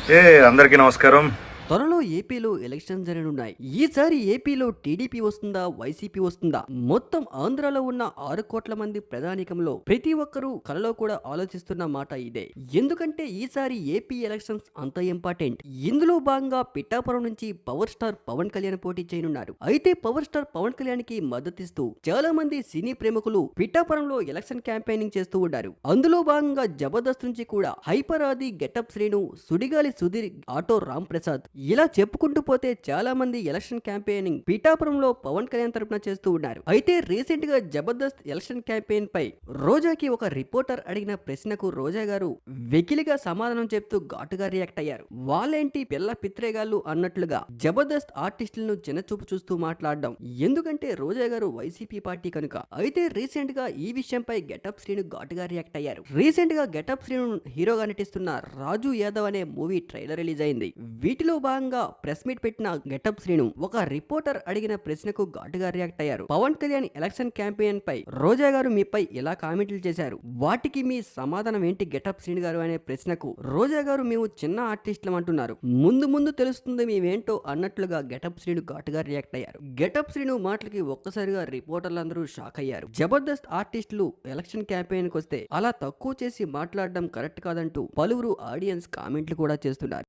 అందరికీ నమస్కారం. త్వరలో ఏపీలో ఎలక్షన్ జరగనున్నాయి. ఈసారి ఏపీలో టీడీపీ వస్తుందా, వైసీపీ వస్తుందా? మొత్తం ఆంధ్రాలో ఉన్న 6 కోట్ల మంది ప్రధానికంలో ప్రతి ఒక్కరూ కలలో కూడా ఆలోచిస్తున్న మాట ఇదే. ఎందుకంటే ఈసారి ఏపీ ఎలక్షన్స్ అంత ఇంపార్టెంట్. ఇందులో భాగంగా పిఠాపురం నుంచి పవర్ స్టార్ పవన్ కళ్యాణ్ పోటీ చేయనున్నారు. అయితే పవర్ స్టార్ పవన్ కళ్యాణ్ కి మద్దతిస్తూ చాలా మంది సినీ ప్రేమికులు పిఠాపురంలో ఎలక్షన్ క్యాంపెయినింగ్ చేస్తూ ఉన్నారు. అందులో భాగంగా జబర్దస్త్ నుంచి కూడా హైపర్ ఆది, గెటప్ శ్రీను, సుడిగాలి సుధీర్, ఆటో రామ్ ప్రసాద్ ఇలా చెప్పుకుంటూ పోతే చాలా మంది ఎలక్షన్ క్యాంపెయినింగ్ పిఠాపురంలో పవన్ కళ్యాణ్ తరపున చేస్తూ ఉన్నారు. అయితే రీసెంట్ గా జబర్దస్త్ ఎలక్షన్ క్యాంపెయిన్ పై రోజాకి ఒక రిపోర్టర్ అడిగిన ప్రశ్నకు రోజా గారు వెకిలిగా సమాధానం చెప్తూ ఘాటుగా రియాక్ట్ అయ్యారు. వాళ్ళేంటి పిల్ల పిత్రేగాళ్ళు అన్నట్లుగా జబర్దస్త్ ఆర్టిస్టులను చిన్నచూపు చూస్తూ మాట్లాడడం. ఎందుకంటే రోజా గారు వైసీపీ పార్టీ కనుక. అయితే రీసెంట్ గా ఈ విషయంపై గెటప్ శ్రీను ఘాటుగా రియాక్ట్ అయ్యారు. రీసెంట్ గా గెటప్ శ్రీను హీరోగా నటిస్తున్న రాజు యాదవ్ అనే మూవీ ట్రైలర్ రిలీజ్ అయింది. వీటిలో భాగంగా ప్రెస్ మీట్ పెట్టిన గెటప్ శ్రీను ఒక రిపోర్టర్ అడిగిన ప్రశ్నకు ఘాటుగా రియాక్ట్ అయ్యారు. పవన్ కళ్యాణ్ ఎలక్షన్ క్యాంపెయిన్ పై రోజా గారు మీపై ఇలా కామెంట్లు చేశారు. వాటికి మీ సమాధానం ఏంటి గెటప్ శ్రీను గారు అనే ప్రశ్నకు రోజా గారు మేము చిన్న ఆర్టిస్టులం అంటున్నారు, ముందు ముందు తెలుస్తుంది మేమేంటో అన్నట్లుగా గెటప్ శ్రీను ఘాటుగా రియాక్ట్ అయ్యారు. గెటప్ శ్రీను మాటలకి ఒక్కసారిగా రిపోర్టర్లందరూ షాక్ అయ్యారు. జబర్దస్త్ ఆర్టిస్టులు ఎలక్షన్ క్యాంపెయిన్ కి వస్తే అలా తక్కువ చేసి మాట్లాడడం కరెక్ట్ కాదంటూ పలువురు ఆడియన్స్ కామెంట్లు కూడా చేస్తున్నారు.